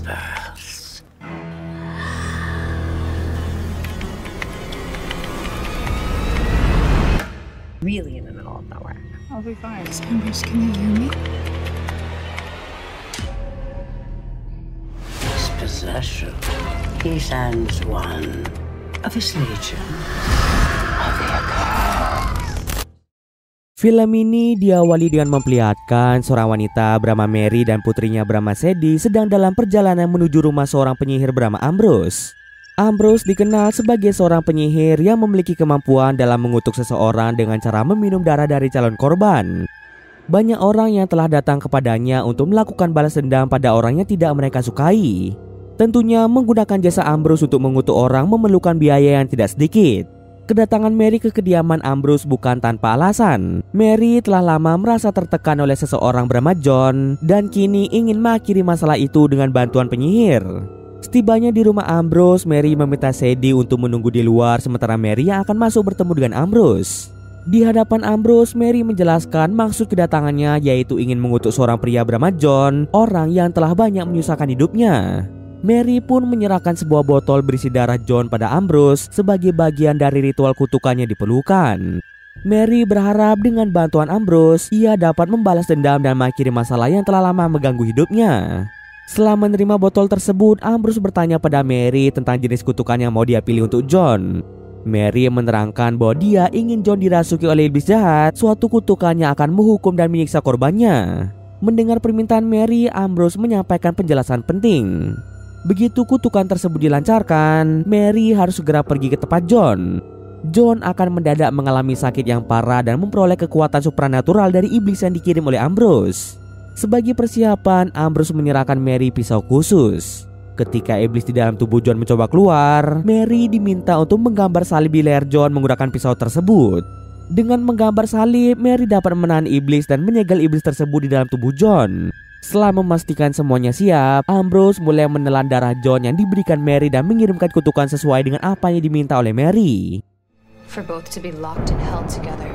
whispers. Really in the middle of nowhere. I'll be fine. Ambrose, can you hear me? His possession. He sends one of his legion of the accursed. Film ini diawali dengan memperlihatkan seorang wanita bernama Mary dan putrinya bernama Sadie sedang dalam perjalanan menuju rumah seorang penyihir bernama Ambrose. Ambrose dikenal sebagai seorang penyihir yang memiliki kemampuan dalam mengutuk seseorang dengan cara meminum darah dari calon korban. Banyak orang yang telah datang kepadanya untuk melakukan balas dendam pada orang yang tidak mereka sukai. Tentunya menggunakan jasa Ambrose untuk mengutuk orang memerlukan biaya yang tidak sedikit. Kedatangan Mary ke kediaman Ambrose bukan tanpa alasan. Mary telah lama merasa tertekan oleh seseorang bernama John dan kini ingin mengakhiri masalah itu dengan bantuan penyihir. Setibanya di rumah Ambrose, Mary meminta Sadie untuk menunggu di luar sementara Mary yang akan masuk bertemu dengan Ambrose. Di hadapan Ambrose, Mary menjelaskan maksud kedatangannya yaitu ingin mengutuk seorang pria bernama John, orang yang telah banyak menyusahkan hidupnya. Mary pun menyerahkan sebuah botol berisi darah John pada Ambrose sebagai bagian dari ritual kutukannya diperlukan. Mary berharap dengan bantuan Ambrose, ia dapat membalas dendam dan mengakhiri masalah yang telah lama mengganggu hidupnya. Setelah menerima botol tersebut, Ambrose bertanya pada Mary tentang jenis kutukan yang mau dia pilih untuk John. Mary menerangkan bahwa dia ingin John dirasuki oleh iblis jahat, suatu kutukan yang akan menghukum dan menyiksa korbannya. Mendengar permintaan Mary, Ambrose menyampaikan penjelasan penting. Begitu kutukan tersebut dilancarkan, Mary harus segera pergi ke tempat John. John akan mendadak mengalami sakit yang parah dan memperoleh kekuatan supranatural dari iblis yang dikirim oleh Ambrose. Sebagai persiapan, Ambrose menyerahkan Mary pisau khusus. Ketika iblis di dalam tubuh John mencoba keluar, Mary diminta untuk menggambar salib di leher John menggunakan pisau tersebut. Dengan menggambar salib, Mary dapat menahan iblis dan menyegel iblis tersebut di dalam tubuh John. Setelah memastikan semuanya siap, Ambrose mulai menelan darah John yang diberikan Mary dan mengirimkan kutukan sesuai dengan apa yang diminta oleh Mary. For both to be locked and held together.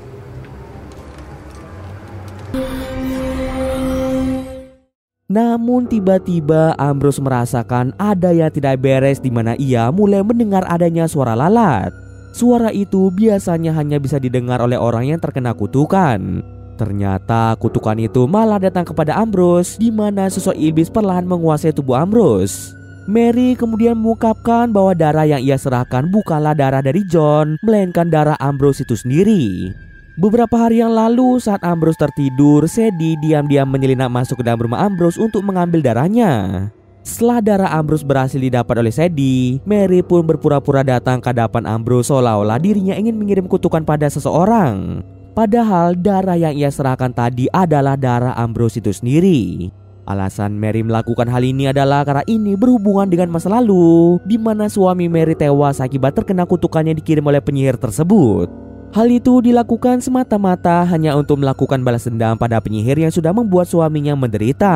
Namun tiba-tiba Ambrose merasakan ada yang tidak beres di mana ia mulai mendengar adanya suara lalat. Suara itu biasanya hanya bisa didengar oleh orang yang terkena kutukan. Ternyata kutukan itu malah datang kepada Ambrose, di mana sosok iblis perlahan menguasai tubuh Ambrose. Mary kemudian mengungkapkan bahwa darah yang ia serahkan bukanlah darah dari John, melainkan darah Ambrose itu sendiri. Beberapa hari yang lalu saat Ambrose tertidur, Sadie diam-diam menyelinap masuk ke dalam rumah Ambrose untuk mengambil darahnya. Setelah darah Ambrose berhasil didapat oleh Sadie, Mary pun berpura-pura datang ke hadapan Ambrose seolah-olah dirinya ingin mengirim kutukan pada seseorang. Padahal darah yang ia serahkan tadi adalah darah Ambrose itu sendiri. Alasan Mary melakukan hal ini adalah karena ini berhubungan dengan masa lalu, di mana suami Mary tewas akibat terkena kutukan yang dikirim oleh penyihir tersebut. Hal itu dilakukan semata-mata hanya untuk melakukan balas dendam pada penyihir yang sudah membuat suaminya menderita.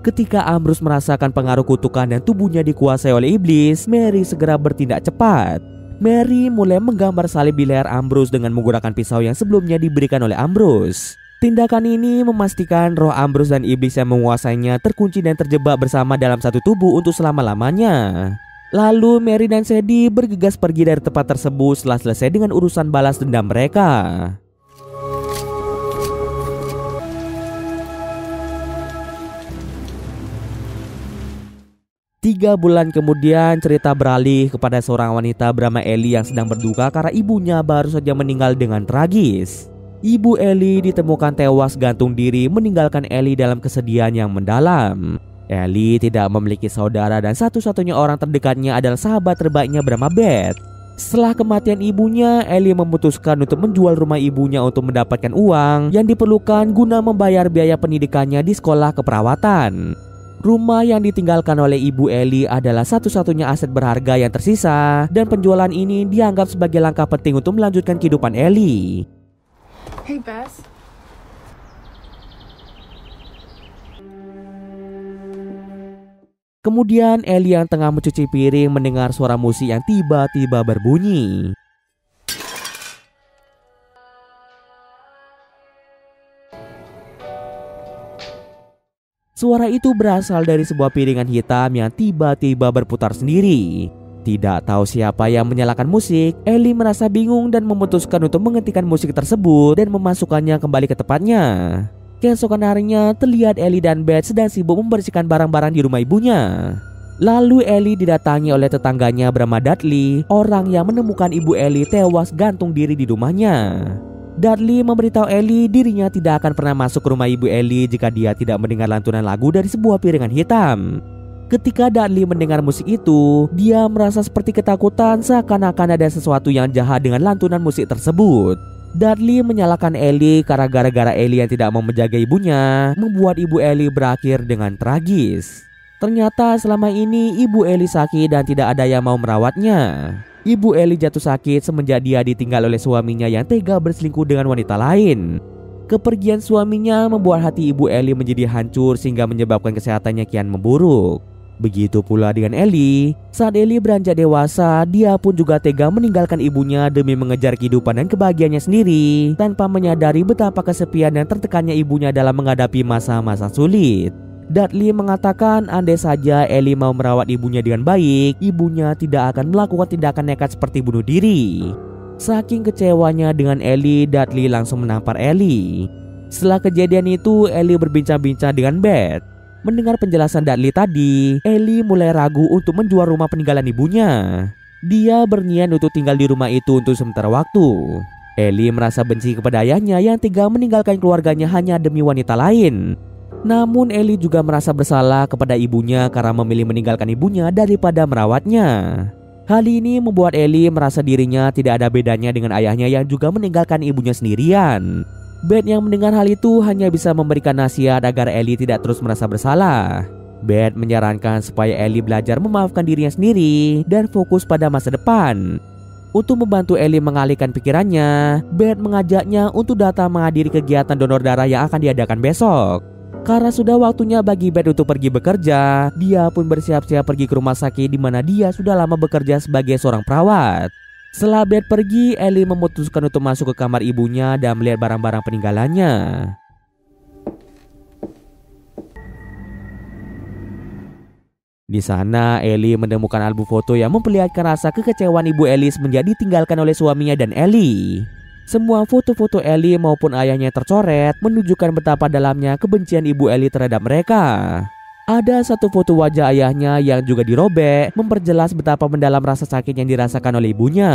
Ketika Ambrose merasakan pengaruh kutukan dan tubuhnya dikuasai oleh iblis, Mary segera bertindak cepat. Mary mulai menggambar salib di leher Ambrose dengan menggunakan pisau yang sebelumnya diberikan oleh Ambrose. Tindakan ini memastikan roh Ambrose dan iblis yang menguasainya terkunci dan terjebak bersama dalam satu tubuh untuk selama-lamanya. Lalu Mary dan Sadie bergegas pergi dari tempat tersebut setelah selesai dengan urusan balas dendam mereka. 3 bulan kemudian cerita beralih kepada seorang wanita bernama Ellie yang sedang berduka karena ibunya baru saja meninggal dengan tragis. Ibu Ellie ditemukan tewas gantung diri meninggalkan Ellie dalam kesedihan yang mendalam. Ellie tidak memiliki saudara dan satu-satunya orang terdekatnya adalah sahabat terbaiknya bernama Beth. Setelah kematian ibunya, Ellie memutuskan untuk menjual rumah ibunya untuk mendapatkan uang yang diperlukan guna membayar biaya pendidikannya di sekolah keperawatan. Rumah yang ditinggalkan oleh ibu Ellie adalah satu-satunya aset berharga yang tersisa dan penjualan ini dianggap sebagai langkah penting untuk melanjutkan kehidupan Ellie. Hey, Bess. Kemudian Ellie yang tengah mencuci piring mendengar suara musik yang tiba-tiba berbunyi. Suara itu berasal dari sebuah piringan hitam yang tiba-tiba berputar sendiri. Tidak tahu siapa yang menyalakan musik, Ellie merasa bingung dan memutuskan untuk menghentikan musik tersebut dan memasukkannya kembali ke tempatnya. Keesokan harinya, terlihat Ellie dan Beth sedang sibuk membersihkan barang-barang di rumah ibunya. Lalu Ellie didatangi oleh tetangganya bernama Dudley, orang yang menemukan ibu Ellie tewas gantung diri di rumahnya. Dudley memberitahu Ellie dirinya tidak akan pernah masuk ke rumah ibu Ellie jika dia tidak mendengar lantunan lagu dari sebuah piringan hitam. Ketika Dudley mendengar musik itu, dia merasa seperti ketakutan seakan-akan ada sesuatu yang jahat dengan lantunan musik tersebut. Dudley menyalahkan Ellie karena gara-gara Ellie yang tidak mau menjaga ibunya, membuat ibu Ellie berakhir dengan tragis. Ternyata selama ini ibu Ellie sakit dan tidak ada yang mau merawatnya. Ibu Ellie jatuh sakit semenjak dia ditinggal oleh suaminya yang tega berselingkuh dengan wanita lain. Kepergian suaminya membuat hati ibu Ellie menjadi hancur sehingga menyebabkan kesehatannya kian memburuk. Begitu pula dengan Ellie. Saat Ellie beranjak dewasa, dia pun juga tega meninggalkan ibunya demi mengejar kehidupan dan kebahagiaannya sendiri, tanpa menyadari betapa kesepian dan tertekannya ibunya dalam menghadapi masa-masa sulit. Dudley mengatakan andai saja Ellie mau merawat ibunya dengan baik, ibunya tidak akan melakukan tindakan nekat seperti bunuh diri. Saking kecewanya dengan Ellie, Dudley langsung menampar Ellie. Setelah kejadian itu, Ellie berbincang-bincang dengan Beth. Mendengar penjelasan Dudley tadi, Ellie mulai ragu untuk menjual rumah peninggalan ibunya. Dia berniat untuk tinggal di rumah itu untuk sementara waktu. Ellie merasa benci kepada ayahnya yang tega meninggalkan keluarganya hanya demi wanita lain. Namun Ellie juga merasa bersalah kepada ibunya karena memilih meninggalkan ibunya daripada merawatnya. Hal ini membuat Ellie merasa dirinya tidak ada bedanya dengan ayahnya yang juga meninggalkan ibunya sendirian. Beth yang mendengar hal itu hanya bisa memberikan nasihat agar Ellie tidak terus merasa bersalah. Beth menyarankan supaya Ellie belajar memaafkan dirinya sendiri dan fokus pada masa depan. Untuk membantu Ellie mengalihkan pikirannya, Beth mengajaknya untuk datang menghadiri kegiatan donor darah yang akan diadakan besok. Karena sudah waktunya bagi Beth untuk pergi bekerja, dia pun bersiap-siap pergi ke rumah sakit di mana dia sudah lama bekerja sebagai seorang perawat. Setelah Beth pergi, Ellie memutuskan untuk masuk ke kamar ibunya dan melihat barang-barang peninggalannya. Di sana, Ellie menemukan album foto yang memperlihatkan rasa kekecewaan ibu Ellie semenjak ditinggalkan oleh suaminya dan Ellie. Semua foto-foto Ellie maupun ayahnya tercoret menunjukkan betapa dalamnya kebencian ibu Ellie terhadap mereka. Ada satu foto wajah ayahnya yang juga dirobek, memperjelas betapa mendalam rasa sakit yang dirasakan oleh ibunya.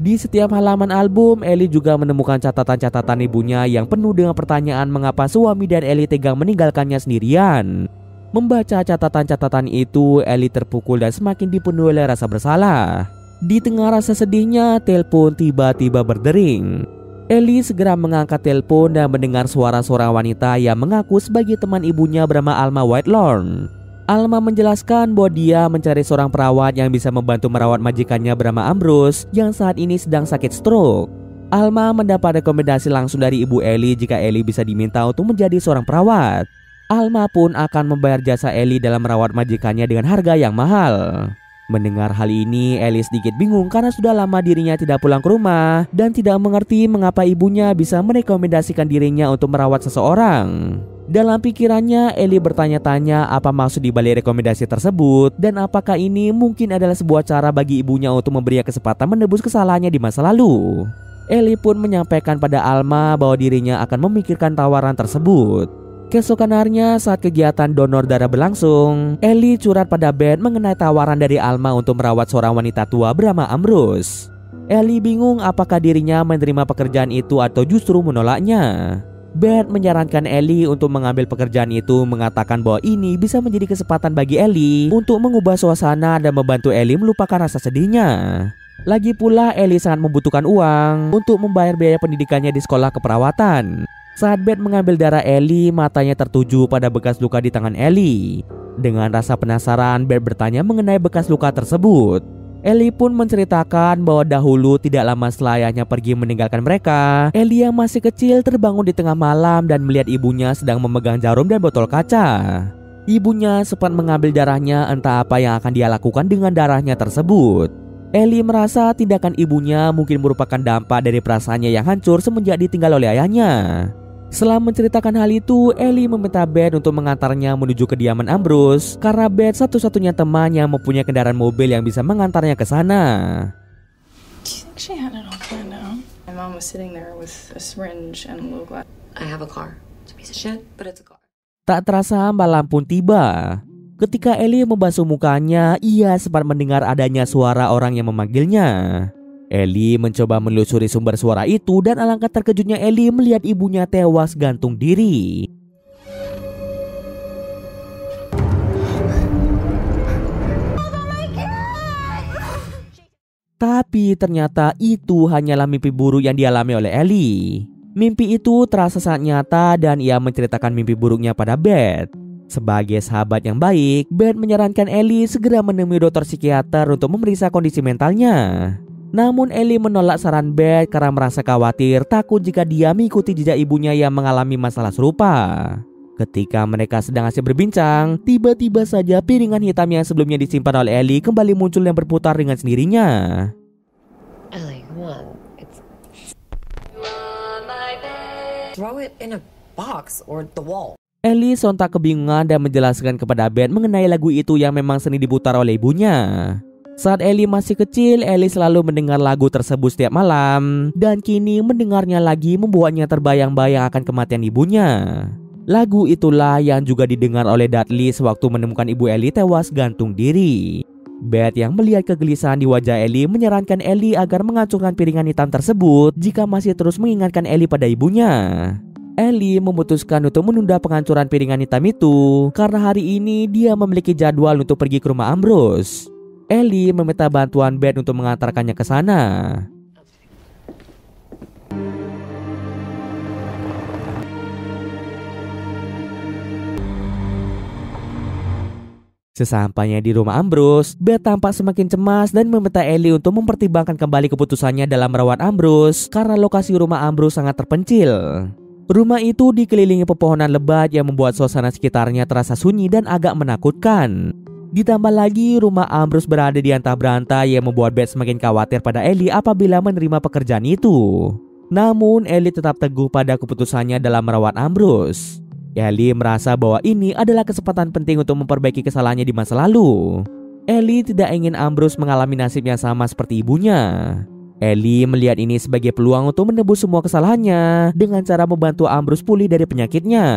Di setiap halaman album, Ellie juga menemukan catatan-catatan ibunya yang penuh dengan pertanyaan mengapa suami dan Ellie tega meninggalkannya sendirian. Membaca catatan-catatan itu, Ellie terpukul dan semakin dipenuhi oleh rasa bersalah. Di tengah rasa sedihnya, telepon tiba-tiba berdering. Ellie segera mengangkat telepon dan mendengar suara seorang wanita yang mengaku sebagai teman ibunya bernama Alma Whitelawn. Alma menjelaskan bahwa dia mencari seorang perawat yang bisa membantu merawat majikannya bernama Ambrose yang saat ini sedang sakit stroke. Alma mendapat rekomendasi langsung dari ibu Ellie jika Ellie bisa diminta untuk menjadi seorang perawat. Alma pun akan membayar jasa Ellie dalam merawat majikannya dengan harga yang mahal. Mendengar hal ini, Ellie sedikit bingung karena sudah lama dirinya tidak pulang ke rumah dan tidak mengerti mengapa ibunya bisa merekomendasikan dirinya untuk merawat seseorang. Dalam pikirannya, Ellie bertanya-tanya apa maksud dibalik rekomendasi tersebut dan apakah ini mungkin adalah sebuah cara bagi ibunya untuk memberinya kesempatan menebus kesalahannya di masa lalu. Ellie pun menyampaikan pada Alma bahwa dirinya akan memikirkan tawaran tersebut. Keesokan harinya saat kegiatan donor darah berlangsung, Ellie curhat pada Beth mengenai tawaran dari Alma untuk merawat seorang wanita tua bernama Ambrose. Ellie bingung apakah dirinya menerima pekerjaan itu atau justru menolaknya. Beth menyarankan Ellie untuk mengambil pekerjaan itu, mengatakan bahwa ini bisa menjadi kesempatan bagi Ellie untuk mengubah suasana dan membantu Ellie melupakan rasa sedihnya. Lagi pula Ellie sangat membutuhkan uang untuk membayar biaya pendidikannya di sekolah keperawatan. Saat Beth mengambil darah Ellie, matanya tertuju pada bekas luka di tangan Ellie. Dengan rasa penasaran, Beth bertanya mengenai bekas luka tersebut. Ellie pun menceritakan bahwa dahulu tidak lama setelah ayahnya pergi meninggalkan mereka, Ellie yang masih kecil terbangun di tengah malam dan melihat ibunya sedang memegang jarum dan botol kaca. Ibunya sempat mengambil darahnya, entah apa yang akan dia lakukan dengan darahnya tersebut. Ellie merasa tindakan ibunya mungkin merupakan dampak dari perasaannya yang hancur semenjak ditinggal oleh ayahnya. Setelah menceritakan hal itu, Ellie meminta Beth untuk mengantarnya menuju kediaman Ambrose karena Beth satu-satunya teman yang mempunyai kendaraan mobil yang bisa mengantarnya ke sana. Do you think she had it all planned out? My mom was sitting there with a syringe and a little glass. I have a car. It's a piece of shit, but it's a car. Tak terasa malam pun tiba. Ketika Ellie membasuh mukanya, ia sempat mendengar adanya suara orang yang memanggilnya. Ellie mencoba menelusuri sumber suara itu dan alangkah terkejutnya Ellie melihat ibunya tewas gantung diri. Tapi ternyata itu hanyalah mimpi buruk yang dialami oleh Ellie. Mimpi itu terasa sangat nyata dan ia menceritakan mimpi buruknya pada Beth. Sebagai sahabat yang baik, Beth menyarankan Ellie segera menemui dokter psikiater untuk memeriksa kondisi mentalnya. Namun Ellie menolak saran Beth karena merasa khawatir takut jika dia mengikuti jejak ibunya yang mengalami masalah serupa. Ketika mereka sedang asyik berbincang, tiba-tiba saja piringan hitam yang sebelumnya disimpan oleh Ellie kembali muncul dan berputar dengan sendirinya. Ellie, come on. Throw it in a box or the wall. Ellie sontak kebingungan dan menjelaskan kepada Beth mengenai lagu itu yang memang seni diputar oleh ibunya. Saat Ellie masih kecil, Ellie selalu mendengar lagu tersebut setiap malam, dan kini mendengarnya lagi membuatnya terbayang-bayang akan kematian ibunya. Lagu itulah yang juga didengar oleh Dudley sewaktu menemukan ibu Ellie tewas gantung diri. Beth yang melihat kegelisahan di wajah Ellie menyarankan Ellie agar menghancurkan piringan hitam tersebut jika masih terus mengingatkan Ellie pada ibunya. Ellie memutuskan untuk menunda penghancuran piringan hitam itu karena hari ini dia memiliki jadwal untuk pergi ke rumah Ambrose. Ellie meminta bantuan Beth untuk mengantarkannya ke sana. Sesampainya di rumah Ambrose, Beth tampak semakin cemas dan meminta Ellie untuk mempertimbangkan kembali keputusannya dalam merawat Ambrose karena lokasi rumah Ambrose sangat terpencil. Rumah itu dikelilingi pepohonan lebat yang membuat suasana sekitarnya terasa sunyi dan agak menakutkan. Ditambah lagi rumah Ambrose berada di antah berantah yang membuat Beth semakin khawatir pada Ellie apabila menerima pekerjaan itu. Namun Ellie tetap teguh pada keputusannya dalam merawat Ambrose. Ellie merasa bahwa ini adalah kesempatan penting untuk memperbaiki kesalahannya di masa lalu. Ellie tidak ingin Ambrose mengalami nasib yang sama seperti ibunya. Ellie melihat ini sebagai peluang untuk menebus semua kesalahannya dengan cara membantu Ambrose pulih dari penyakitnya.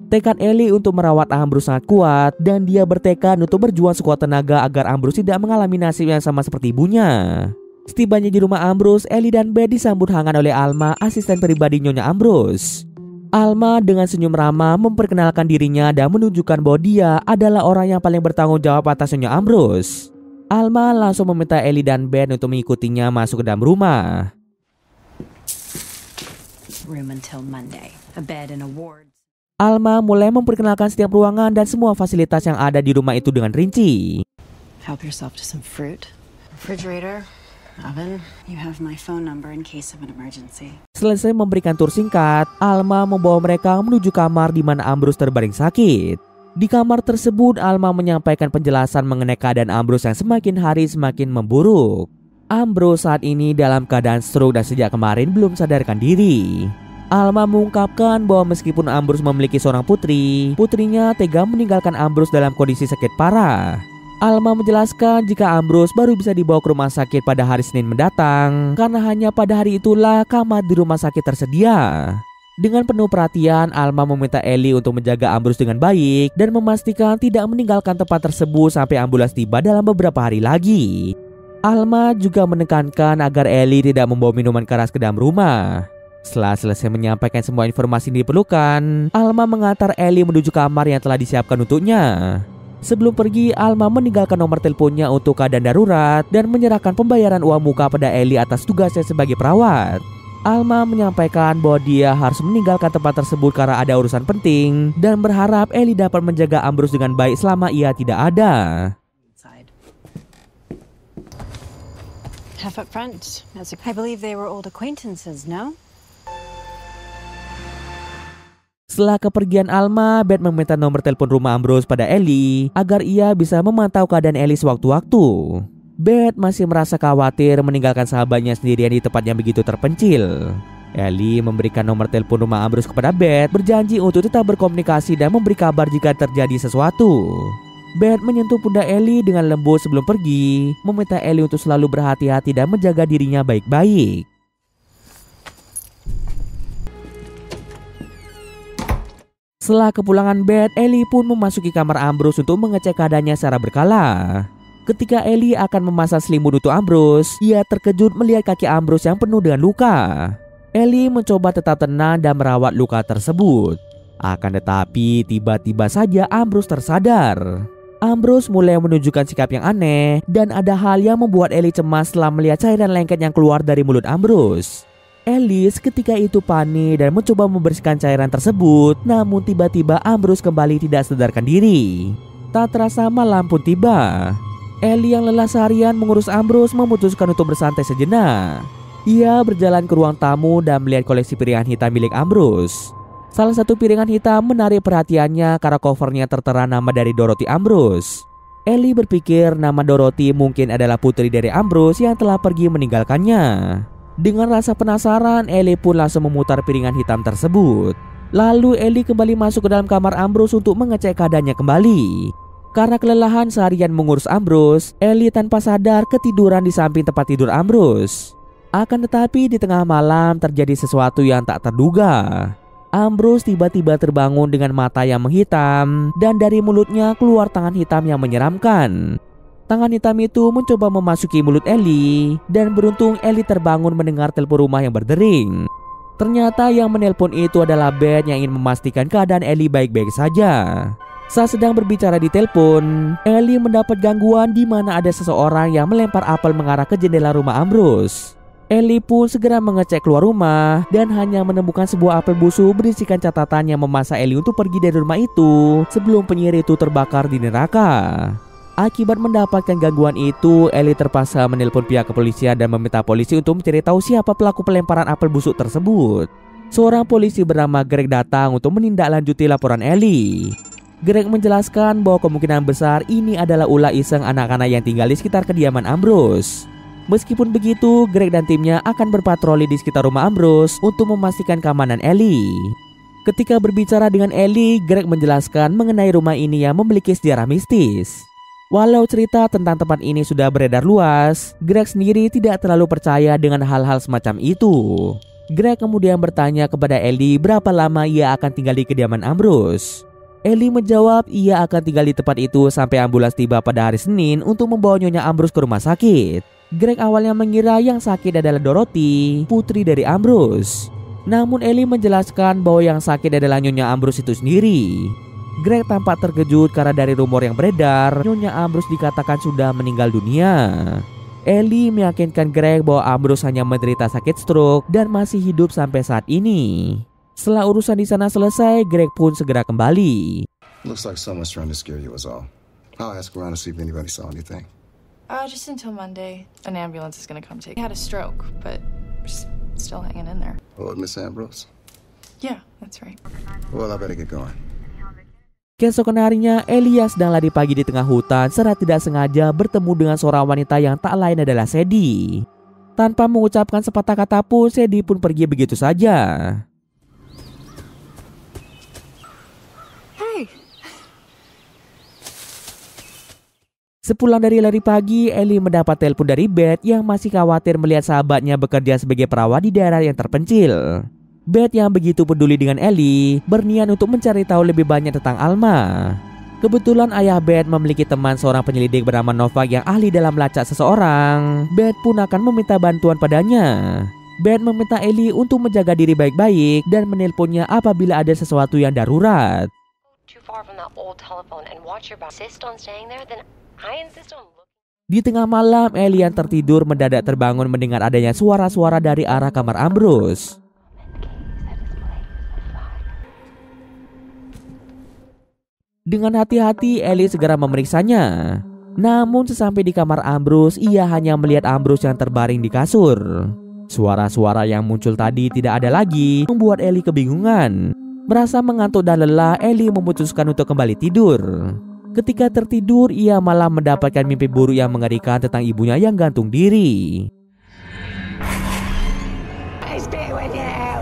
Tekad Ellie untuk merawat Ambrose sangat kuat dan dia bertekad untuk berjuang sekuat tenaga agar Ambrose tidak mengalami nasib yang sama seperti ibunya. Setibanya di rumah Ambrose, Ellie dan Beth disambut hangat oleh Alma, asisten pribadi Nyonya Ambrose. Alma dengan senyum ramah memperkenalkan dirinya dan menunjukkan bahwa dia adalah orang yang paling bertanggung jawab atas Nyonya Ambrose. Alma langsung meminta Ellie dan Beth untuk mengikutinya masuk ke dalam rumah. Room until Monday. A bed and a ward. Alma mulai memperkenalkan setiap ruangan dan semua fasilitas yang ada di rumah itu dengan rinci. Help yourself to some fruit. Refrigerator, oven. You have my phone number in case of an emergency. Selesai memberikan tur singkat, Alma membawa mereka menuju kamar di mana Ambrose terbaring sakit. Di kamar tersebut, Alma menyampaikan penjelasan mengenai keadaan Ambrose yang semakin hari semakin memburuk. Ambrose saat ini dalam keadaan stroke dan sejak kemarin belum sadarkan diri. Alma mengungkapkan bahwa meskipun Ambrose memiliki seorang putri, putrinya tega meninggalkan Ambrose dalam kondisi sakit parah. Alma menjelaskan jika Ambrose baru bisa dibawa ke rumah sakit pada hari Senin mendatang karena hanya pada hari itulah kamar di rumah sakit tersedia. Dengan penuh perhatian, Alma meminta Ellie untuk menjaga Ambrose dengan baik dan memastikan tidak meninggalkan tempat tersebut sampai ambulans tiba dalam beberapa hari lagi. Alma juga menekankan agar Ellie tidak membawa minuman keras ke dalam rumah. Setelah selesai menyampaikan semua informasi yang diperlukan, Alma mengantar Ellie menuju kamar yang telah disiapkan untuknya. Sebelum pergi, Alma meninggalkan nomor teleponnya untuk keadaan darurat dan menyerahkan pembayaran uang muka pada Ellie atas tugasnya sebagai perawat. Alma menyampaikan bahwa dia harus meninggalkan tempat tersebut karena ada urusan penting dan berharap Ellie dapat menjaga Ambrose dengan baik selama ia tidak ada. Half up front. I believe they were old acquaintances, no? Setelah kepergian Alma, Beth meminta nomor telepon rumah Ambrose pada Ellie agar ia bisa memantau keadaan Ellie sewaktu-waktu. Beth masih merasa khawatir meninggalkan sahabatnya sendirian di tempat yang begitu terpencil. Ellie memberikan nomor telepon rumah Ambrose kepada Beth, berjanji untuk tetap berkomunikasi dan memberi kabar jika terjadi sesuatu. Beth menyentuh pundak Ellie dengan lembut sebelum pergi, meminta Ellie untuk selalu berhati-hati dan menjaga dirinya baik-baik. Setelah kepulangan Beth, Ellie pun memasuki kamar Ambrose untuk mengecek keadaannya secara berkala. Ketika Ellie akan memasang selimut untuk Ambrose, ia terkejut melihat kaki Ambrose yang penuh dengan luka. Ellie mencoba tetap tenang dan merawat luka tersebut. Akan tetapi tiba-tiba saja Ambrose tersadar. Ambrose mulai menunjukkan sikap yang aneh dan ada hal yang membuat Ellie cemas setelah melihat cairan lengket yang keluar dari mulut Ambrose. Ellie ketika itu panik dan mencoba membersihkan cairan tersebut, namun tiba-tiba Ambrose kembali tidak sadarkan diri. Tak terasa malam pun tiba. Ellie yang lelah seharian mengurus Ambrose memutuskan untuk bersantai sejenak. Ia berjalan ke ruang tamu dan melihat koleksi piringan hitam milik Ambrose. Salah satu piringan hitam menarik perhatiannya karena covernya tertera nama dari Dorothy Ambrose. Ellie berpikir nama Dorothy mungkin adalah putri dari Ambrose yang telah pergi meninggalkannya. Dengan rasa penasaran, Ellie pun langsung memutar piringan hitam tersebut. Lalu Ellie kembali masuk ke dalam kamar Ambrose untuk mengecek keadaannya kembali. Karena kelelahan seharian mengurus Ambrose, Ellie tanpa sadar ketiduran di samping tempat tidur Ambrose. Akan tetapi di tengah malam terjadi sesuatu yang tak terduga. Ambrose tiba-tiba terbangun dengan mata yang menghitam dan dari mulutnya keluar tangan hitam yang menyeramkan. Tangan hitam itu mencoba memasuki mulut Ellie dan beruntung Ellie terbangun mendengar telepon rumah yang berdering. Ternyata yang menelpon itu adalah Beth yang ingin memastikan keadaan Ellie baik-baik saja. Saat sedang berbicara di telepon, Ellie mendapat gangguan di mana ada seseorang yang melempar apel mengarah ke jendela rumah Ambrose. Ellie pun segera mengecek keluar rumah dan hanya menemukan sebuah apel busuk berisikan catatan yang memaksa Ellie untuk pergi dari rumah itu sebelum penyihir itu terbakar di neraka. Akibat mendapatkan gangguan itu, Ellie terpaksa menelpon pihak kepolisian dan meminta polisi untuk mencari tahu siapa pelaku pelemparan apel busuk tersebut. Seorang polisi bernama Greg datang untuk menindaklanjuti laporan Ellie. Greg menjelaskan bahwa kemungkinan besar ini adalah ulah iseng anak-anak yang tinggal di sekitar kediaman Ambrose. Meskipun begitu, Greg dan timnya akan berpatroli di sekitar rumah Ambrose untuk memastikan keamanan Ellie. Ketika berbicara dengan Ellie, Greg menjelaskan mengenai rumah ini yang memiliki sejarah mistis. Walau cerita tentang tempat ini sudah beredar luas, Greg sendiri tidak terlalu percaya dengan hal-hal semacam itu. Greg kemudian bertanya kepada Ellie berapa lama ia akan tinggal di kediaman Ambrose. Ellie menjawab ia akan tinggal di tempat itu sampai ambulans tiba pada hari Senin untuk membawa Nyonya Ambrose ke rumah sakit. Greg awalnya mengira yang sakit adalah Dorothy, putri dari Ambrose. Namun Ellie menjelaskan bahwa yang sakit adalah Nyonya Ambrose itu sendiri. Greg tampak terkejut karena dari rumor yang beredar, Nyonya Ambrose dikatakan sudah meninggal dunia. Ellie meyakinkan Greg bahwa Ambrose hanya menderita sakit stroke dan masih hidup sampai saat ini. Setelah urusan di sana selesai, Greg pun segera kembali. Looks like someone's trying to scare you was all. I'll ask around to see if anybody saw anything. Just until Monday. An ambulance is gonna come take. He had a stroke, but still hanging in there. Oh, Miss Ambrose? Yeah, that's right. Well, I better get going. Keesokan harinya, Ellie sedang lari pagi di tengah hutan secara tidak sengaja bertemu dengan seorang wanita yang tak lain adalah Sadie. Tanpa mengucapkan sepatah kata pun, Sadie pun pergi begitu saja. Sepulang dari lari pagi, Ellie mendapat telepon dari Beth yang masih khawatir melihat sahabatnya bekerja sebagai perawat di daerah yang terpencil. Beth yang begitu peduli dengan Ellie berniat untuk mencari tahu lebih banyak tentang Alma. Kebetulan ayah Beth memiliki teman seorang penyelidik bernama Novak yang ahli dalam melacak seseorang. Beth pun akan meminta bantuan padanya. Beth meminta Ellie untuk menjaga diri baik-baik dan menelponnya apabila ada sesuatu yang darurat. Di tengah malam, Ellie yang tertidur mendadak terbangun mendengar adanya suara-suara dari arah kamar Ambrose. Dengan hati-hati, Ellie segera memeriksanya. Namun sesampai di kamar Ambrose, ia hanya melihat Ambrose yang terbaring di kasur. Suara-suara yang muncul tadi tidak ada lagi, membuat Ellie kebingungan. Merasa mengantuk dan lelah, Ellie memutuskan untuk kembali tidur. Ketika tertidur, ia malah mendapatkan mimpi buruk yang mengerikan tentang ibunya yang gantung diri. I stay with you.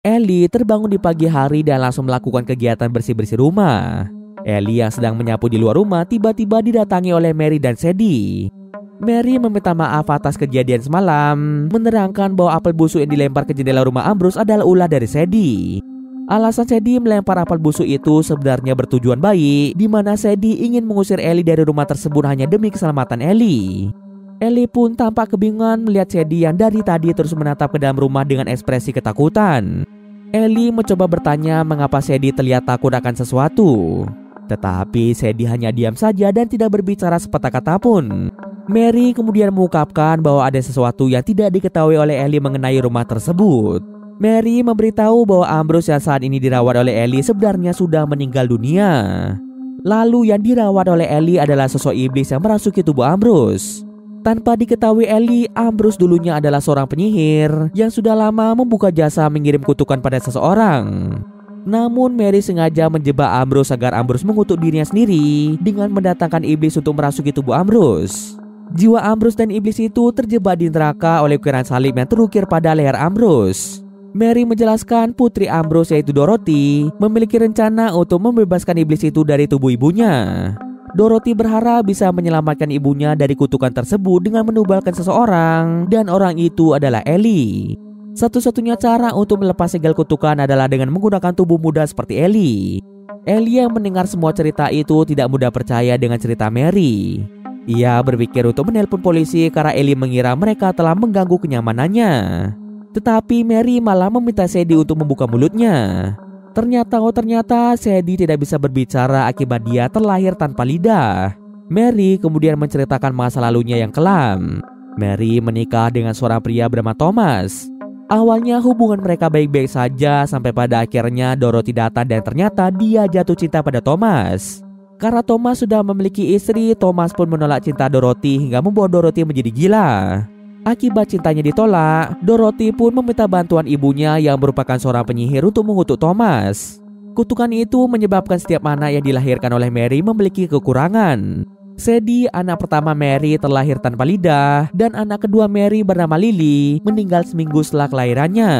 Ellie terbangun di pagi hari dan langsung melakukan kegiatan bersih-bersih rumah. Ellie yang sedang menyapu di luar rumah tiba-tiba didatangi oleh Mary dan Sadie. Mary meminta maaf atas kejadian semalam, menerangkan bahwa apel busuk yang dilempar ke jendela rumah Ambrose adalah ulah dari Sadie. Alasan Sadie melempar apel busuk itu sebenarnya bertujuan baik, di mana Sadie ingin mengusir Ellie dari rumah tersebut hanya demi keselamatan Ellie. Ellie pun tampak kebingungan melihat Sadie yang dari tadi terus menatap ke dalam rumah dengan ekspresi ketakutan. Ellie mencoba bertanya mengapa Sadie terlihat takut akan sesuatu. Tetapi Sadie hanya diam saja dan tidak berbicara sepatah kata pun. Mary kemudian mengungkapkan bahwa ada sesuatu yang tidak diketahui oleh Ellie mengenai rumah tersebut. Mary memberitahu bahwa Ambrose yang saat ini dirawat oleh Ellie sebenarnya sudah meninggal dunia. Lalu yang dirawat oleh Ellie adalah sosok iblis yang merasuki tubuh Ambrose. Tanpa diketahui Ellie, Ambrose dulunya adalah seorang penyihir yang sudah lama membuka jasa mengirim kutukan pada seseorang. Namun Mary sengaja menjebak Ambrose agar Ambrose mengutuk dirinya sendiri dengan mendatangkan iblis untuk merasuki tubuh Ambrose. Jiwa Ambrose dan iblis itu terjebak di neraka oleh ukiran salib yang terukir pada leher Ambrose. Mary menjelaskan putri Ambrose yaitu Dorothy memiliki rencana untuk membebaskan iblis itu dari tubuh ibunya. Dorothy berharap bisa menyelamatkan ibunya dari kutukan tersebut dengan menubalkan seseorang, dan orang itu adalah Ellie. Satu-satunya cara untuk melepas segel kutukan adalah dengan menggunakan tubuh muda seperti Ellie. Ellie yang mendengar semua cerita itu tidak mudah percaya dengan cerita Mary. Ia berpikir untuk menelpon polisi karena Ellie mengira mereka telah mengganggu kenyamanannya. Tetapi Mary malah meminta Sadie untuk membuka mulutnya. Ternyata Sadie tidak bisa berbicara akibat dia terlahir tanpa lidah. Mary kemudian menceritakan masa lalunya yang kelam. Mary menikah dengan seorang pria bernama Thomas. Awalnya hubungan mereka baik-baik saja sampai pada akhirnya Dorothy datang dan ternyata dia jatuh cinta pada Thomas. Karena Thomas sudah memiliki istri, Thomas pun menolak cinta Dorothy hingga membuat Dorothy menjadi gila. Akibat cintanya ditolak, Dorothy pun meminta bantuan ibunya yang merupakan seorang penyihir untuk mengutuk Thomas. Kutukan itu menyebabkan setiap anak yang dilahirkan oleh Mary memiliki kekurangan. Sadie, anak pertama Mary, terlahir tanpa lidah, dan anak kedua Mary bernama Lily meninggal seminggu setelah kelahirannya.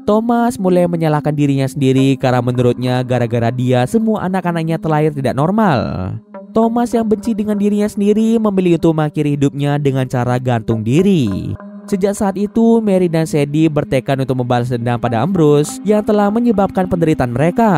Thomas mulai menyalahkan dirinya sendiri karena menurutnya gara-gara dia semua anak-anaknya terlahir tidak normal. Thomas yang benci dengan dirinya sendiri memilih untuk mengakhiri hidupnya dengan cara gantung diri. Sejak saat itu, Mary dan Sadie bertekad untuk membalas dendam pada Ambrose yang telah menyebabkan penderitaan mereka.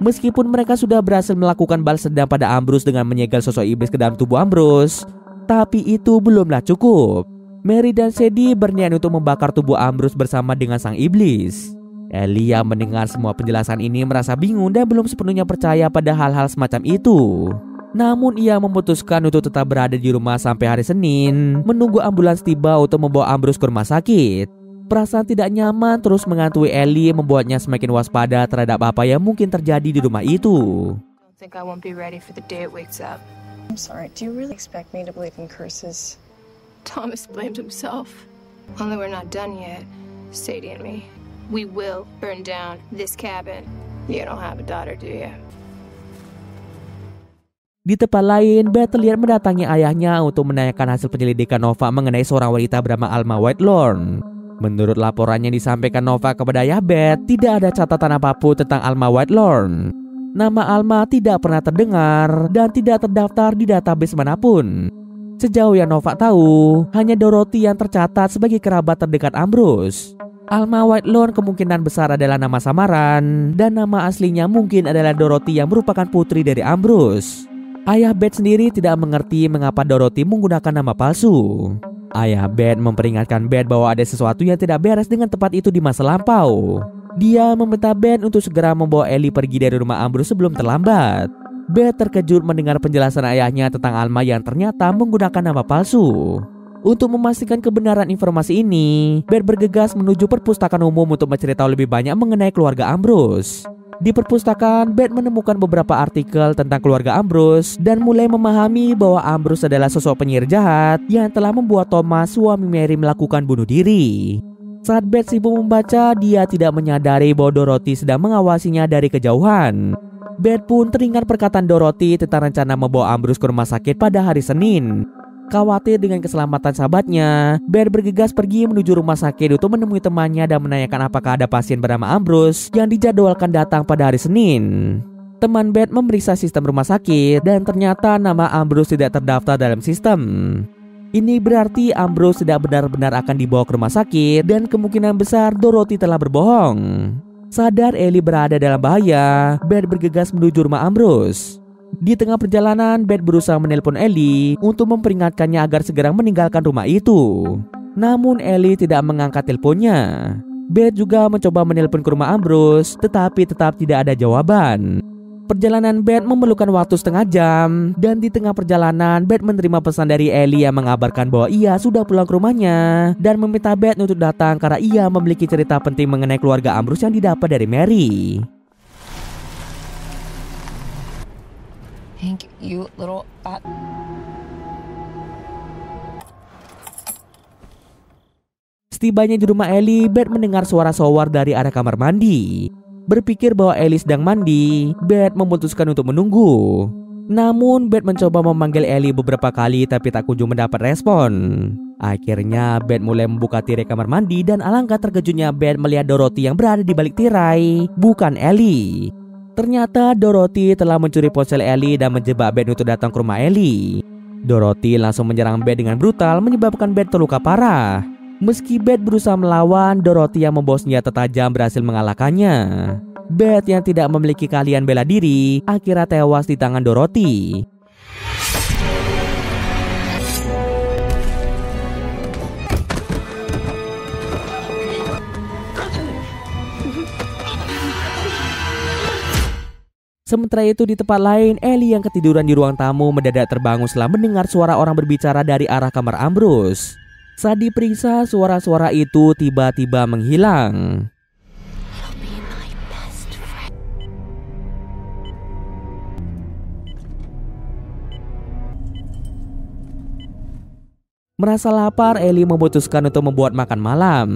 Meskipun mereka sudah berhasil melakukan balas dendam pada Ambrose dengan menyegel sosok iblis ke dalam tubuh Ambrose, tapi itu belumlah cukup. Mary dan Sadie berniat untuk membakar tubuh Ambrose bersama dengan sang iblis. Ellie yang mendengar semua penjelasan ini merasa bingung dan belum sepenuhnya percaya pada hal-hal semacam itu. Namun ia memutuskan untuk tetap berada di rumah sampai hari Senin, menunggu ambulans tiba untuk membawa Ambrose ke rumah sakit. Perasaan tidak nyaman terus menghantui Ellie membuatnya semakin waspada terhadap apa yang mungkin terjadi di rumah itu. I'm sorry, do you really expect me to believe in curses? Thomas blamed himself. Only we're not done yet, Sadie and me. We will burn down this cabin. You don't have a daughter, do you? Di tempat lain, Beth terlihat mendatangi ayahnya untuk menanyakan hasil penyelidikan Nova mengenai seorang wanita bernama Alma Whitelawn. Menurut laporan yang disampaikan Nova kepada ayah Beth, tidak ada catatan apapun tentang Alma Whitelawn. Nama Alma tidak pernah terdengar dan tidak terdaftar di database manapun. Sejauh yang Nova tahu, hanya Dorothy yang tercatat sebagai kerabat terdekat Ambrose. Alma Whitelawn kemungkinan besar adalah nama samaran, dan nama aslinya mungkin adalah Dorothy yang merupakan putri dari Ambrose. Ayah Beth sendiri tidak mengerti mengapa Dorothy menggunakan nama palsu. Ayah Beth memperingatkan Beth bahwa ada sesuatu yang tidak beres dengan tempat itu di masa lampau. Dia meminta Beth untuk segera membawa Ellie pergi dari rumah Ambrose sebelum terlambat. Beth terkejut mendengar penjelasan ayahnya tentang Alma yang ternyata menggunakan nama palsu. Untuk memastikan kebenaran informasi ini, Beth bergegas menuju perpustakaan umum untuk menceritakan lebih banyak mengenai keluarga Ambrose. Di perpustakaan, Beth menemukan beberapa artikel tentang keluarga Ambrose dan mulai memahami bahwa Ambrose adalah sosok penyihir jahat yang telah membuat Thomas, suami Mary, melakukan bunuh diri. Saat Beth sibuk membaca, dia tidak menyadari bahwa Dorothy sedang mengawasinya dari kejauhan. Beth pun teringat perkataan Dorothy tentang rencana membawa Ambrose ke rumah sakit pada hari Senin. Khawatir dengan keselamatan sahabatnya, Beth bergegas pergi menuju rumah sakit untuk menemui temannya dan menanyakan apakah ada pasien bernama Ambrose yang dijadwalkan datang pada hari Senin. Teman Beth memeriksa sistem rumah sakit dan ternyata nama Ambrose tidak terdaftar dalam sistem. Ini berarti Ambrose tidak benar-benar akan dibawa ke rumah sakit dan kemungkinan besar Dorothy telah berbohong. Sadar Ellie berada dalam bahaya, Beth bergegas menuju rumah Ambrose. Di tengah perjalanan, Beth berusaha menelpon Ellie untuk memperingatkannya agar segera meninggalkan rumah itu. Namun Ellie tidak mengangkat teleponnya. Beth juga mencoba menelpon ke rumah Ambrose, tetapi tetap tidak ada jawaban. Perjalanan Beth memerlukan waktu setengah jam, dan di tengah perjalanan Beth menerima pesan dari Ellie yang mengabarkan bahwa ia sudah pulang ke rumahnya dan meminta Beth untuk datang karena ia memiliki cerita penting mengenai keluarga Ambrose yang didapat dari Mary. Hank, you little Setibanya di rumah Ellie, Beth mendengar suara shower dari arah kamar mandi. Berpikir bahwa Ellie sedang mandi, Beth memutuskan untuk menunggu. Namun Beth mencoba memanggil Ellie beberapa kali tapi tak kunjung mendapat respon. Akhirnya Beth mulai membuka tirai kamar mandi dan alangkah terkejutnya Beth melihat Dorothy yang berada di balik tirai, bukan Ellie. Ternyata Dorothy telah mencuri ponsel Ellie dan menjebak Beth untuk datang ke rumah Ellie. Dorothy langsung menyerang Beth dengan brutal menyebabkan Beth terluka parah. Meski Beth berusaha melawan, Dorothy yang membawa senjata tajam berhasil mengalahkannya. Beth yang tidak memiliki keahlian bela diri akhirnya tewas di tangan Dorothy. Sementara itu di tempat lain, Ellie yang ketiduran di ruang tamu mendadak terbangun setelah mendengar suara orang berbicara dari arah kamar Ambrose. Saat diperiksa, suara-suara itu tiba-tiba menghilang. Merasa lapar, Ellie memutuskan untuk membuat makan malam.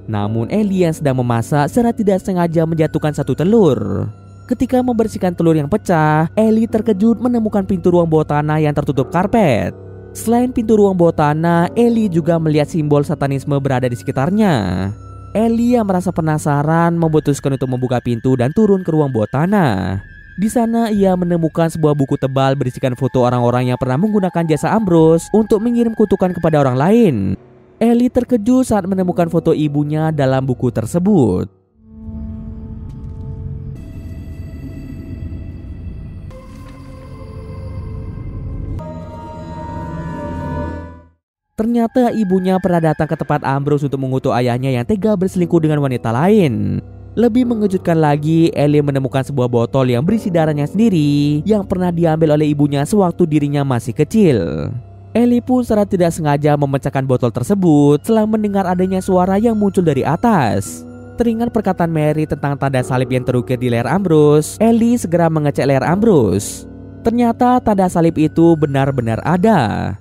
Namun Ellie yang sedang memasak secara tidak sengaja menjatuhkan satu telur. Ketika membersihkan telur yang pecah, Ellie terkejut menemukan pintu ruang bawah tanah yang tertutup karpet. Selain pintu ruang bawah tanah, Ellie juga melihat simbol satanisme berada di sekitarnya. Ellie yang merasa penasaran memutuskan untuk membuka pintu dan turun ke ruang bawah tanah. Di sana ia menemukan sebuah buku tebal berisikan foto orang-orang yang pernah menggunakan jasa Ambrose untuk mengirim kutukan kepada orang lain. Ellie terkejut saat menemukan foto ibunya dalam buku tersebut. Ternyata ibunya pernah datang ke tempat Ambrose untuk mengutuk ayahnya yang tega berselingkuh dengan wanita lain. Lebih mengejutkan lagi, Ellie menemukan sebuah botol yang berisi darahnya sendiri yang pernah diambil oleh ibunya sewaktu dirinya masih kecil. Ellie pun secara tidak sengaja memecahkan botol tersebut setelah mendengar adanya suara yang muncul dari atas. Teringat perkataan Mary tentang tanda salib yang terukir di leher Ambrose, Ellie segera mengecek leher Ambrose. Ternyata tanda salib itu benar-benar ada.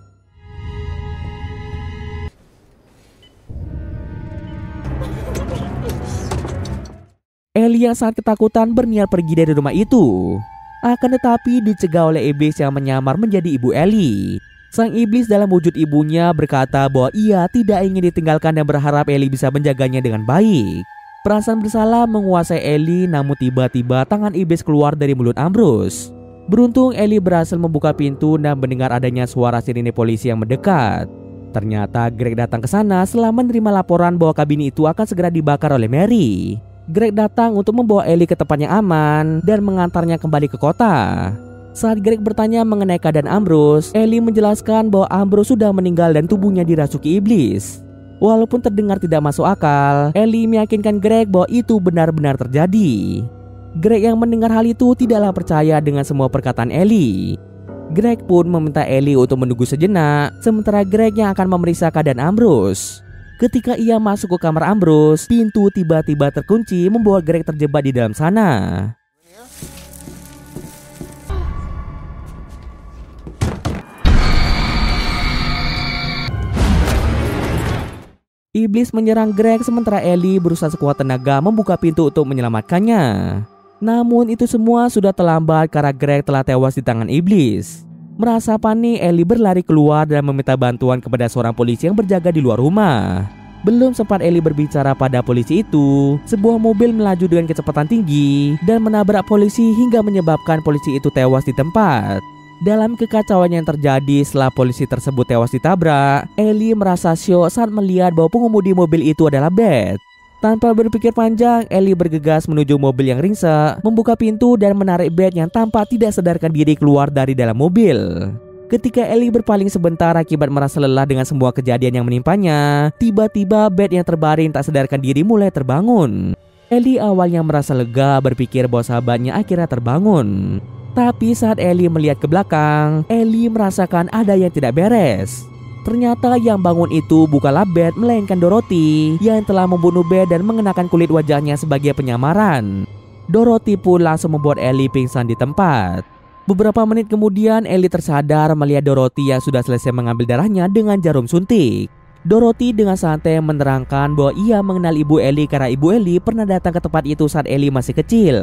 Ellie yang sangat ketakutan berniat pergi dari rumah itu. Akan tetapi dicegah oleh iblis yang menyamar menjadi ibu Ellie. Sang iblis dalam wujud ibunya berkata bahwa ia tidak ingin ditinggalkan dan berharap Ellie bisa menjaganya dengan baik. Perasaan bersalah menguasai Ellie, namun tiba-tiba tangan iblis keluar dari mulut Ambrose. Beruntung Ellie berhasil membuka pintu dan mendengar adanya suara sirine polisi yang mendekat. Ternyata Greg datang ke sana setelah menerima laporan bahwa kabin itu akan segera dibakar oleh Mary. Greg datang untuk membawa Ellie ke tempat yang aman dan mengantarnya kembali ke kota. Saat Greg bertanya mengenai keadaan Ambrose, Ellie menjelaskan bahwa Ambrose sudah meninggal dan tubuhnya dirasuki iblis. Walaupun terdengar tidak masuk akal, Ellie meyakinkan Greg bahwa itu benar-benar terjadi. Greg yang mendengar hal itu tidaklah percaya dengan semua perkataan Ellie. Greg pun meminta Ellie untuk menunggu sejenak, sementara Greg yang akan memeriksa keadaan Ambrose. Ketika ia masuk ke kamar Ambrose, pintu tiba-tiba terkunci membuat Greg terjebak di dalam sana. Iblis menyerang Greg sementara Ellie berusaha sekuat tenaga membuka pintu untuk menyelamatkannya. Namun itu semua sudah terlambat karena Greg telah tewas di tangan iblis. Merasa panik, Ellie berlari keluar dan meminta bantuan kepada seorang polisi yang berjaga di luar rumah. Belum sempat Ellie berbicara pada polisi itu, sebuah mobil melaju dengan kecepatan tinggi dan menabrak polisi hingga menyebabkan polisi itu tewas di tempat. Dalam kekacauan yang terjadi setelah polisi tersebut tewas ditabrak, Ellie merasa syok saat melihat bahwa pengemudi mobil itu adalah Beth. Tanpa berpikir panjang, Ellie bergegas menuju mobil yang ringsek, membuka pintu dan menarik Beth yang tampak tidak sadarkan diri keluar dari dalam mobil. Ketika Ellie berpaling sebentar akibat merasa lelah dengan semua kejadian yang menimpanya, tiba-tiba Beth yang terbaring tak sadarkan diri mulai terbangun. Ellie awalnya merasa lega berpikir bahwa sahabatnya akhirnya terbangun. Tapi saat Ellie melihat ke belakang, Ellie merasakan ada yang tidak beres. Ternyata yang bangun itu bukanlah Beth melainkan Dorothy yang telah membunuh Beth dan mengenakan kulit wajahnya sebagai penyamaran. Dorothy pun langsung membuat Ellie pingsan di tempat. Beberapa menit kemudian Ellie tersadar melihat Dorothy yang sudah selesai mengambil darahnya dengan jarum suntik. Dorothy dengan santai menerangkan bahwa ia mengenal ibu Ellie karena ibu Ellie pernah datang ke tempat itu saat Ellie masih kecil.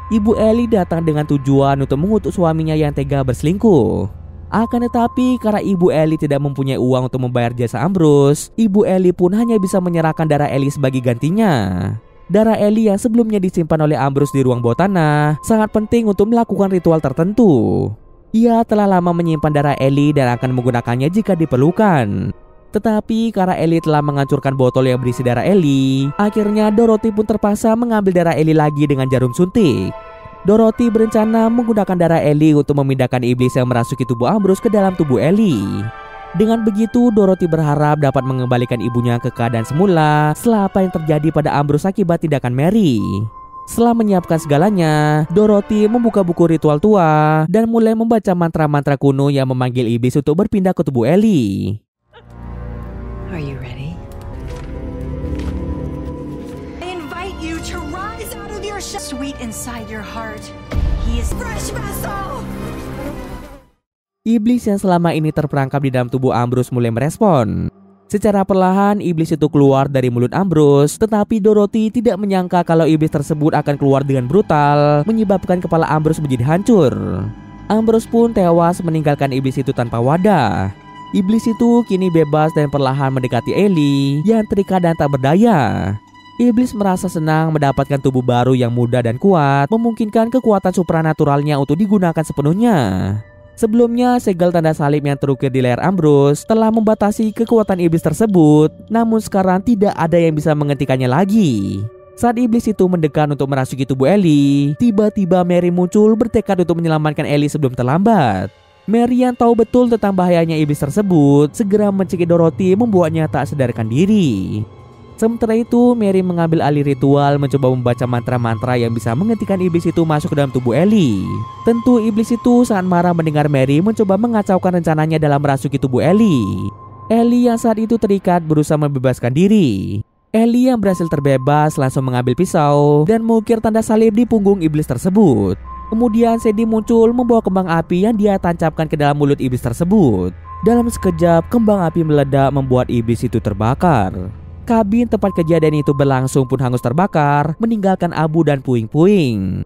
Ibu Ellie datang dengan tujuan untuk mengutuk suaminya yang tega berselingkuh. Akan tetapi karena ibu Ellie tidak mempunyai uang untuk membayar jasa Ambrose, ibu Ellie pun hanya bisa menyerahkan darah Ellie sebagai gantinya. Darah Ellie yang sebelumnya disimpan oleh Ambrose di ruang bawah tanah sangat penting untuk melakukan ritual tertentu. Ia telah lama menyimpan darah Ellie dan akan menggunakannya jika diperlukan. Tetapi karena Ellie telah menghancurkan botol yang berisi darah Ellie, akhirnya Dorothy pun terpaksa mengambil darah Ellie lagi dengan jarum suntik. Dorothy berencana menggunakan darah Ellie untuk memindahkan iblis yang merasuki tubuh Ambrose ke dalam tubuh Ellie. Dengan begitu, Dorothy berharap dapat mengembalikan ibunya ke keadaan semula setelah apa yang terjadi pada Ambrose akibat tindakan Mary. Setelah menyiapkan segalanya, Dorothy membuka buku ritual tua dan mulai membaca mantra-mantra kuno yang memanggil iblis untuk berpindah ke tubuh Ellie. Are you ready? I invite you to rise out of your sweet inside your heart. He is fresh vessel. Iblis yang selama ini terperangkap di dalam tubuh Ambrose mulai merespon. Secara perlahan iblis itu keluar dari mulut Ambrose, tetapi Dorothy tidak menyangka kalau iblis tersebut akan keluar dengan brutal, menyebabkan kepala Ambrose menjadi hancur. Ambrose pun tewas meninggalkan iblis itu tanpa wadah. Iblis itu kini bebas dan perlahan mendekati Ellie yang terikat dan tak berdaya. Iblis merasa senang mendapatkan tubuh baru yang muda dan kuat, memungkinkan kekuatan supranaturalnya untuk digunakan sepenuhnya. Sebelumnya, segel tanda salib yang terukir di leher Ambrose telah membatasi kekuatan iblis tersebut, namun sekarang tidak ada yang bisa menghentikannya lagi. Saat iblis itu mendekat untuk merasuki tubuh Ellie, tiba-tiba Mary muncul bertekad untuk menyelamatkan Ellie sebelum terlambat. Mary yang tahu betul tentang bahayanya iblis tersebut segera mencekik Dorothy, membuatnya tak sadarkan diri. Sementara itu, Mary mengambil alih ritual mencoba membaca mantra-mantra yang bisa menghentikan iblis itu masuk ke dalam tubuh Ellie. Tentu iblis itu sangat marah mendengar Mary mencoba mengacaukan rencananya dalam merasuki tubuh Ellie. Ellie yang saat itu terikat berusaha membebaskan diri. Ellie yang berhasil terbebas langsung mengambil pisau dan mengukir tanda salib di punggung iblis tersebut. Kemudian Sandy muncul membawa kembang api yang dia tancapkan ke dalam mulut iblis tersebut. Dalam sekejap, kembang api meledak membuat iblis itu terbakar. Kabin tempat kejadian itu berlangsung pun hangus terbakar, meninggalkan abu dan puing-puing.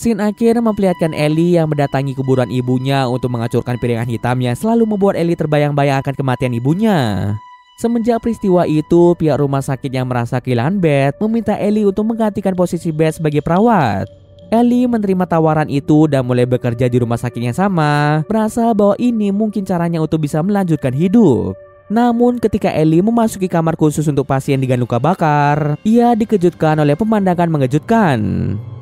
Scene akhir memperlihatkan Ellie yang mendatangi kuburan ibunya untuk menghancurkan piringan hitam yang selalu membuat Ellie terbayang-bayang akan kematian ibunya. Semenjak peristiwa itu, pihak rumah sakit yang merasa kehilangan Beth meminta Ellie untuk menggantikan posisi Beth sebagai perawat. Ellie menerima tawaran itu dan mulai bekerja di rumah sakit yang sama, merasa bahwa ini mungkin caranya untuk bisa melanjutkan hidup. Namun ketika Ellie memasuki kamar khusus untuk pasien dengan luka bakar, ia dikejutkan oleh pemandangan mengejutkan.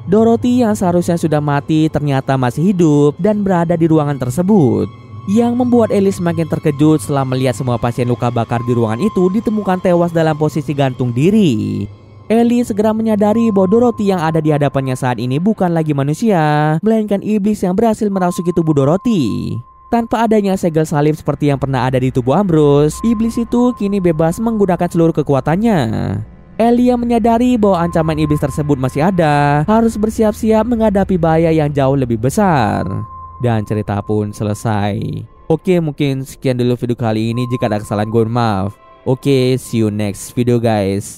Dorothy yang seharusnya sudah mati ternyata masih hidup dan berada di ruangan tersebut, yang membuat Ellie semakin terkejut setelah melihat semua pasien luka bakar di ruangan itu ditemukan tewas dalam posisi gantung diri. Ellie segera menyadari bahwa Dorothy yang ada di hadapannya saat ini bukan lagi manusia, melainkan iblis yang berhasil merasuki tubuh Dorothy. Tanpa adanya segel salib seperti yang pernah ada di tubuh Ambrose, iblis itu kini bebas menggunakan seluruh kekuatannya. Elia menyadari bahwa ancaman iblis tersebut masih ada, harus bersiap-siap menghadapi bahaya yang jauh lebih besar. Dan cerita pun selesai. Oke, mungkin sekian dulu video kali ini. Jika ada kesalahan gue maaf. Oke, see you next video guys.